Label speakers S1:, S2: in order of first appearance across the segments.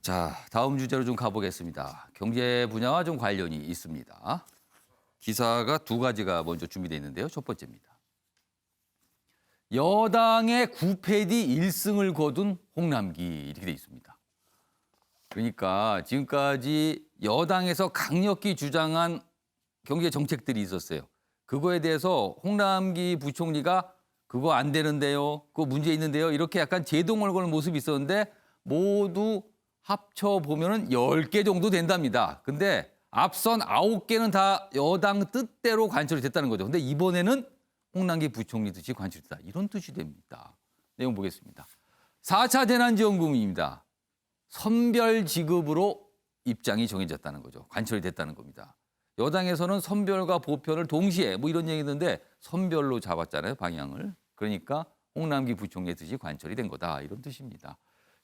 S1: 자, 다음 주제로 좀 가보겠습니다. 경제 분야와 좀 관련이 있습니다. 기사가 두 가지가 먼저 준비되어 있는데요. 첫 번째입니다. 여당의 9패디 1승을 거둔 홍남기 이렇게 돼 있습니다. 그러니까 지금까지 여당에서 강력히 주장한 경제 정책들이 있었어요. 그거에 대해서 홍남기 부총리가 그거 안 되는데요. 그거 문제 있는데요. 이렇게 약간 제동을 거는 모습이 있었는데 모두 합쳐보면은 10개 정도 된답니다. 근데 앞선 9개는 다 여당 뜻대로 관철이 됐다는 거죠. 근데 이번에는 홍남기 부총리 뜻이 관철됐다. 이런 뜻이 됩니다. 내용 보겠습니다. 4차 재난지원금입니다. 선별 지급으로 입장이 정해졌다는 거죠. 관철이 됐다는 겁니다. 여당에서는 선별과 보편을 동시에 뭐 이런 얘기했는데 선별로 잡았잖아요. 방향을. 그러니까 홍남기 부총리의 뜻이 관철이 된 거다. 이런 뜻입니다.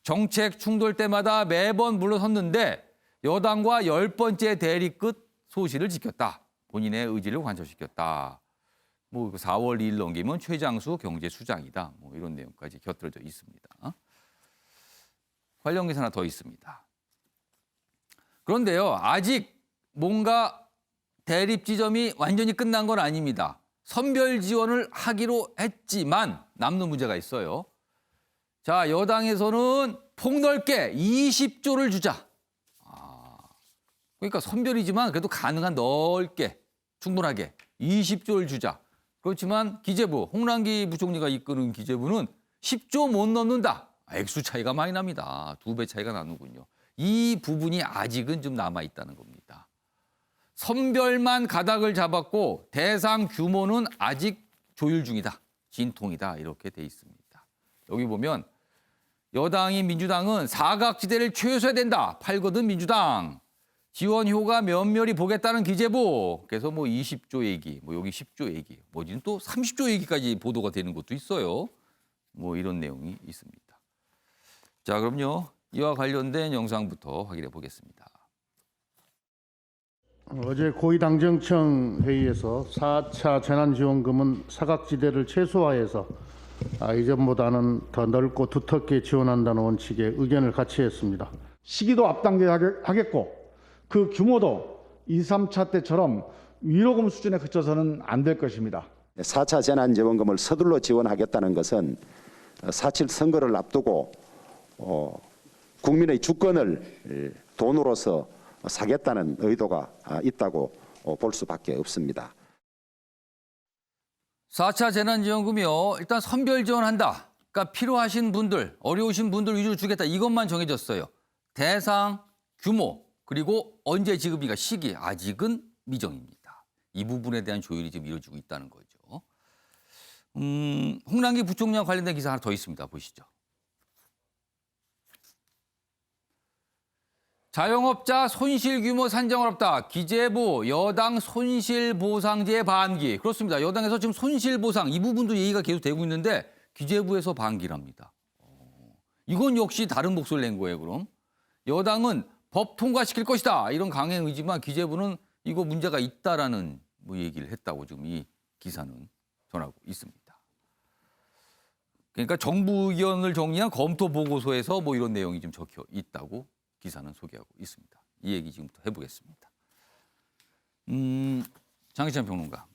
S1: 정책 충돌 때마다 매번 물러섰는데 여당과 10번째 대리 끝 소신을 지켰다. 본인의 의지를 관철시켰다. 뭐 4월 2일 넘기면 최장수 경제수장이다. 뭐 이런 내용까지 곁들여져 있습니다. 관련 기사 하나 더 있습니다. 그런데요, 아직 뭔가 대립 지점이 완전히 끝난 건 아닙니다. 선별 지원을 하기로 했지만 남는 문제가 있어요. 자, 여당에서는 폭넓게 20조를 주자. 그러니까 선별이지만 그래도 가능한 넓게 충분하게 20조를 주자. 그렇지만 기재부, 홍남기 부총리가 이끄는 기재부는 10조 못 넘는다. 액수 차이가 많이 납니다. 2배 차이가 나는군요. 이 부분이 아직은 좀 남아있다는 겁니다. 선별만 가닥을 잡았고 대상 규모는 아직 조율 중이다. 진통이다. 이렇게 돼 있습니다. 여기 보면 여당인 민주당은 사각지대를 최소화해야 된다. 팔거든 민주당. 지원 효과 면밀히 보겠다는 기재부. 그래서 뭐 20조 얘기, 뭐 여기 10조 얘기, 뭐지는 또 30조 얘기까지 보도가 되는 것도 있어요. 뭐 이런 내용이 있습니다. 자, 그럼요. 이와 관련된 영상부터 확인해 보겠습니다.
S2: 어제 고위당정청 회의에서 4차 재난지원금은 사각지대를 최소화해서 이전보다는 더 넓고 두텁게 지원한다는 원칙에 의견을 같이 했습니다.
S3: 시기도 앞당겨야 하겠고 그 규모도 2, 3차 때처럼 위로금 수준에 그쳐서는 안 될 것입니다.
S4: 4차 재난지원금을 서둘러 지원하겠다는 것은 4.7 선거를 앞두고 국민의 주권을 돈으로서 사겠다는 의도가 있다고 볼 수밖에 없습니다.
S1: 4차 재난지원금이요. 일단 선별 지원한다. 그러니까 필요하신 분들, 어려우신 분들 위주로 주겠다. 이것만 정해졌어요. 대상, 규모, 그리고 언제 지급인가 시기 아직은 미정입니다. 이 부분에 대한 조율이 지금 이루어지고 있다는 거죠. 홍남기 부총리와 관련된 기사 하나 더 있습니다. 보시죠. 자영업자 손실 규모 산정 어렵다. 기재부 여당 손실보상제 반기. 그렇습니다. 여당에서 지금 손실보상 이 부분도 얘기가 계속 되고 있는데 기재부에서 반기랍니다. 이건 역시 다른 목소리를 낸 거예요. 그럼 여당은 법 통과시킬 것이다. 이런 강행 의지만 기재부는 이거 문제가 있다라는 뭐 얘기를 했다고 지금 이 기사는 전하고 있습니다. 그러니까 정부 의견을 정리한 검토 보고서에서 뭐 이런 내용이 좀 적혀 있다고 기사는 소개하고 있습니다. 이 얘기 지금부터 해보겠습니다. 장희찬 평론가.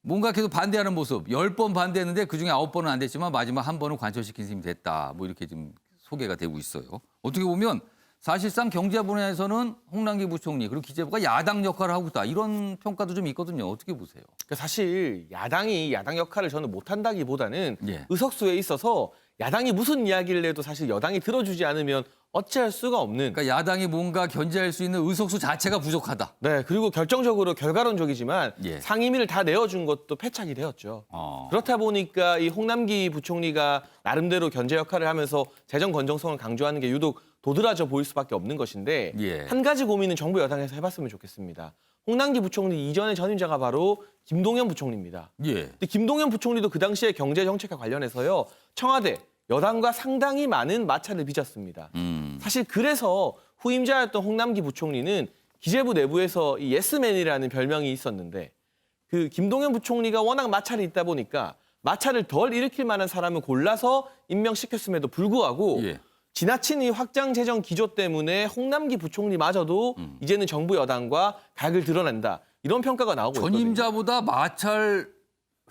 S1: 뭔가 계속 반대하는 모습. 10번 반대했는데 그중에 9번은 안 됐지만 마지막 한 번은 관철시킨 셈이 됐다. 뭐 이렇게 지금 소개가 되고 있어요. 어떻게 보면 사실상 경제 분야에서는 홍남기 부총리 그리고 기재부가 야당 역할을 하고 있다. 이런 평가도 좀 있거든요. 어떻게 보세요?
S5: 그러니까 사실 야당이 야당 역할을 저는 못한다기보다는
S1: 예.
S5: 의석수에 있어서 야당이 무슨 이야기를 해도 사실 여당이 들어주지 않으면 어찌할 수가 없는.
S1: 그러니까 야당이 뭔가 견제할 수 있는 의석수 자체가 부족하다.
S5: 네, 그리고 결정적으로 결과론적이지만
S1: 예.
S5: 상임위를 다 내어준 것도 패착이 되었죠. 그렇다 보니까 이 홍남기 부총리가 나름대로 견제 역할을 하면서 재정 건전성을 강조하는 게 유독 도드라져 보일 수밖에 없는 것인데
S1: 예.
S5: 한 가지 고민은 정부 여당에서 해봤으면 좋겠습니다. 홍남기 부총리 이전의 전임자가 바로 김동연 부총리입니다.
S1: 예.
S5: 근데 김동연 부총리도 그 당시에 경제 정책과 관련해서요 청와대 여당과 상당히 많은 마찰을 빚었습니다. 사실 그래서 후임자였던 홍남기 부총리는 기재부 내부에서 이 예스맨이라는 별명이 있었는데 그 김동연 부총리가 워낙 마찰이 있다 보니까 마찰을 덜 일으킬 만한 사람을 골라서 임명시켰음에도 불구하고
S1: 예.
S5: 지나친 이 확장 재정 기조 때문에 홍남기 부총리마저도 이제는 정부 여당과 각을 드러낸다. 이런 평가가 나오고 있거든요.
S1: 전임자보다 마찰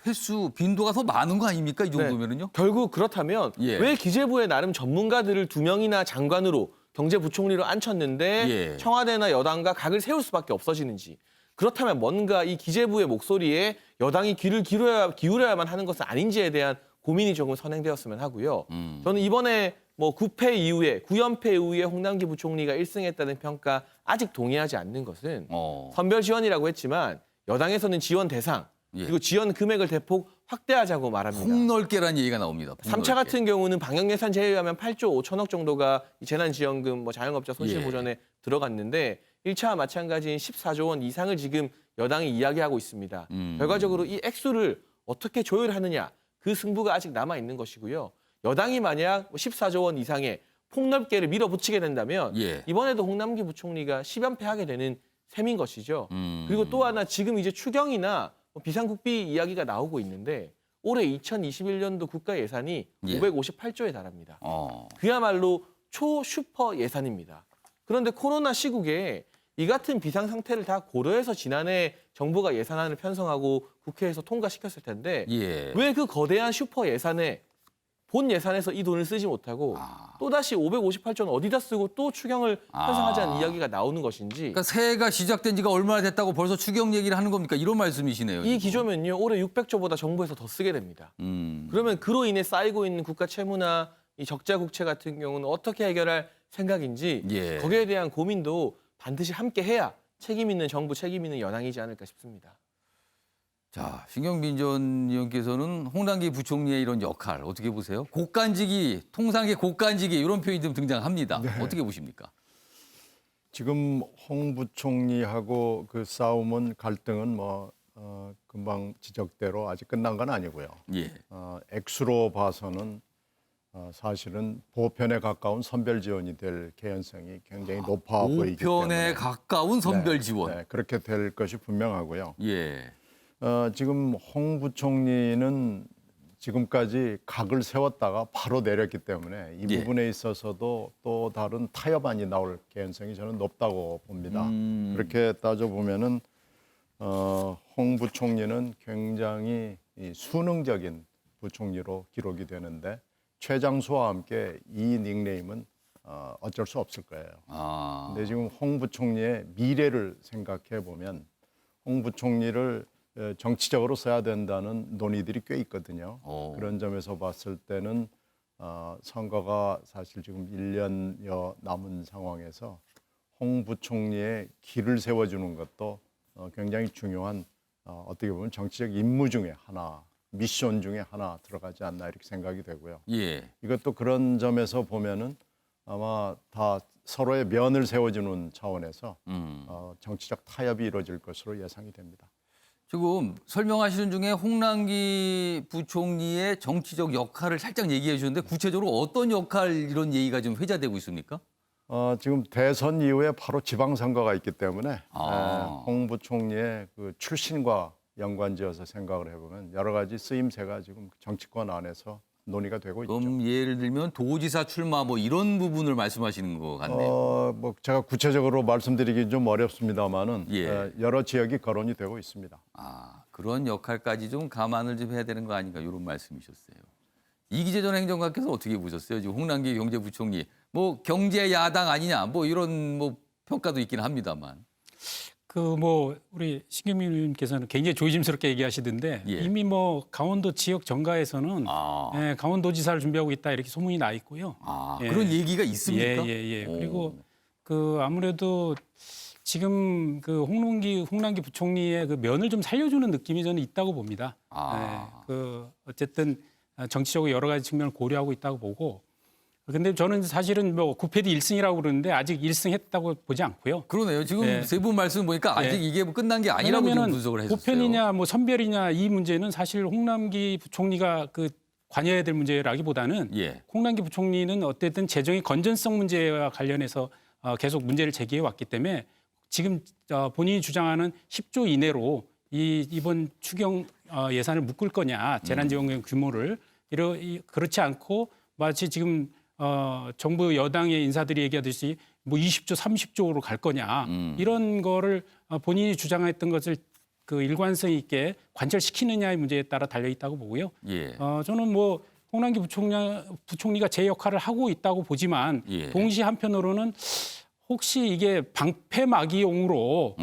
S1: 횟수 빈도가 더 많은 거 아닙니까? 이 정도면은요?
S5: 결국 그렇다면
S1: 예.
S5: 왜 기재부에 나름 전문가들을 2명이나 장관으로 경제부총리로 앉혔는데
S1: 예.
S5: 청와대나 여당과 각을 세울 수밖에 없어지는지. 그렇다면 뭔가 이 기재부의 목소리에 여당이 귀를 기울여야만 하는 것은 아닌지에 대한 고민이 조금 선행되었으면 하고요. 저는 이번에 뭐 9패 이후에 9연패 이후에 홍남기 부총리가 1승했다는 평가 아직 동의하지 않는 것은 선별 지원이라고 했지만 여당에서는 지원 대상
S1: 예.
S5: 그리고 지원 금액을 대폭 확대하자고 말합니다.
S1: 폭넓게라는 얘기가 나옵니다.
S5: 3차 같은 경우는 방역 예산 제외하면 8조 5천억 정도가 이 재난지원금 뭐 자영업자 손실
S1: 예.
S5: 보전에 들어갔는데 1차와 마찬가지인 14조 원 이상을 지금 여당이 이야기하고 있습니다. 결과적으로 이 액수를 어떻게 조율하느냐 그 승부가 아직 남아 있는 것이고요. 여당이 만약 14조 원 이상의 폭넓게를 밀어붙이게 된다면
S1: 예.
S5: 이번에도 홍남기 부총리가 10연패하게 되는 셈인 것이죠. 그리고 또 하나 지금 이제 추경이나 비상국비 이야기가 나오고 있는데 올해 2021년도 국가 예산이
S1: 예.
S5: 558조에 달합니다. 그야말로 초슈퍼 예산입니다. 그런데 코로나 시국에 이 같은 비상 상태를 다 고려해서 지난해 정부가 예산안을 편성하고 국회에서 통과시켰을 텐데
S1: 예.
S5: 왜 그 거대한 슈퍼 예산에 본 예산에서 이 돈을 쓰지 못하고 또다시 558조는 어디다 쓰고 또 추경을 편성하자는 이야기가 나오는 것인지
S1: 그러니까 새해가 시작된 지가 얼마나 됐다고 벌써 추경 얘기를 하는 겁니까? 이런 말씀이시네요.
S5: 이 기조면요 올해 600조보다 정부에서 더 쓰게 됩니다. 그러면 그로 인해 쌓이고 있는 국가 채무나 이 적자 국채 같은 경우는 어떻게 해결할 생각인지
S1: 예.
S5: 거기에 대한 고민도 반드시 함께 해야 책임 있는 정부, 책임 있는 여당이지 않을까 싶습니다.
S1: 자, 신경빈 전 의원께서는 홍남기 부총리의 이런 역할 어떻게 보세요? 곡간지기, 통상의 곡간지기 이런 표현이 좀 등장합니다. 어떻게 보십니까?
S6: 지금 홍 부총리하고 그 싸움은 갈등은 금방 지적대로 아직 끝난 건 아니고요.
S1: 예.
S6: 액수로 봐서는 사실은 보편에 가까운 선별 지원이 될 개연성이 굉장히 높아 보이기 때문에
S1: 보편에 가까운 선별 지원.
S6: 네, 그렇게 될 것이 분명하고요.
S1: 예.
S6: 지금 홍 부총리는 지금까지 각을 세웠다가 바로 내렸기 때문에 이
S1: 예.
S6: 부분에 있어서도 또 다른 타협안이 나올 개연성이 저는 높다고 봅니다. 그렇게 따져보면은 홍 부총리는 굉장히 이 수능적인 부총리로 기록이 되는데 최장수와 함께 이 닉네임은 어쩔 수 없을 거예요. 근데 지금 홍 부총리의 미래를 생각해 보면 홍 부총리를 정치적으로 써야 된다는 논의들이 꽤 있거든요. 그런 점에서 봤을 때는 선거가 사실 지금 1년여 남은 상황에서 홍 부총리의 길을 세워주는 것도 굉장히 중요한 어떻게 보면 정치적 임무 중에 하나, 미션 중에 하나 들어가지 않나 이렇게 생각이 되고요.
S1: 예.
S6: 이것도 그런 점에서 보면은 아마 다 서로의 면을 세워주는 차원에서 정치적 타협이 이루어질 것으로 예상이 됩니다.
S1: 지금 설명하시는 중에 홍남기 부총리의 정치적 역할을 살짝 얘기해 주셨는데 구체적으로 어떤 역할 이런 얘기가 좀 회자되고 있습니까?
S6: 지금 대선 이후에 바로 지방선거가 있기 때문에
S1: 아.
S6: 홍 부총리의 그 출신과 연관지어서 생각을 해보면 여러 가지 쓰임새가 지금 정치권 안에서 논의가 되고 있죠.
S1: 그럼 예를 들면 도지사 출마 뭐 이런 부분을 말씀하시는 것 같네요.
S6: 뭐 제가 구체적으로 말씀드리기 좀 어렵습니다만은
S1: 예.
S6: 여러 지역이 거론이 되고 있습니다.
S1: 그런 역할까지 좀 감안을 좀 해야 되는 거 아닌가 이런 말씀이셨어요. 이기재 전 행정관께서 어떻게 보셨어요? 지금 홍남기 경제부총리 뭐 경제 야당 아니냐 뭐 이런 뭐 평가도 있긴 합니다만.
S7: 우리 신경민 의원님께서는 굉장히 조심스럽게 얘기하시던데
S1: 예.
S7: 이미 강원도 지역 정가에서는 강원도지사를 준비하고 있다 이렇게 소문이 나 있고요. 예.
S1: 그런 얘기가 있습니까?
S7: 예. 그리고 아무래도 지금 홍남기 부총리의 그 면을 좀 살려주는 느낌이 저는 있다고 봅니다. 어쨌든 정치적으로 여러 가지 측면을 고려하고 있다고 보고. 근데 저는 사실은 9패디 1승이라고 그러는데 아직 1승 했다고 보지 않고요.
S1: 그러네요. 지금 세 분 말씀 보니까 아직 이게 끝난 게 아니라고 좀 분석을 해주셨어요.
S7: 9편이냐 선별이냐 이 문제는 사실 홍남기 부총리가 관여해야 될 문제라기보다는 홍남기 부총리는 어쨌든 재정의 건전성 문제와 관련해서 계속 문제를 제기해 왔기 때문에 지금 본인이 주장하는 10조 이내로 이번 추경 예산을 묶을 거냐 재난지원금 규모를 그렇지 않고 마치 지금 정부 여당의 인사들이 얘기하듯이 뭐 20조, 30조로 갈 거냐 이런 거를 본인이 주장했던 것을 그 일관성 있게 관철시키느냐의 문제에 따라 달려 있다고 보고요.
S1: 예.
S7: 저는 뭐 홍남기 부총리가 제 역할을 하고 있다고 보지만
S1: 예.
S7: 동시에 한편으로는 혹시 이게 방패막이용으로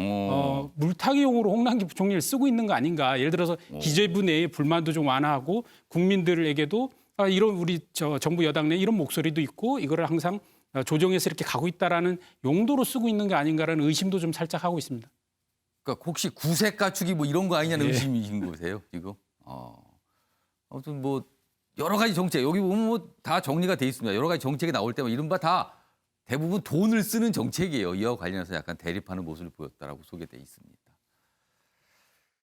S7: 물타기용으로 홍남기 부총리를 쓰고 있는 거 아닌가? 예를 들어서 기재부 내의 불만도 좀 완화하고 국민들에게도 이런 우리 정부 여당 내 이런 목소리도 있고 이거를 항상 조정해서 이렇게 가고 있다라는 용도로 쓰고 있는 게 아닌가라는 의심도 좀 살짝 하고 있습니다.
S1: 그러니까 혹시 구색 갖추기 뭐 이런 거 아니냐는
S7: 예.
S1: 의심이신 거세요 지금? 아무튼 뭐 여러 가지 정책 여기 보면 뭐 다 정리가 돼 있습니다. 여러 가지 정책이 나올 때마다 이른바 다 대부분 돈을 쓰는 정책이에요. 이와 관련해서 약간 대립하는 모습을 보였다라고 소개돼 있습니다.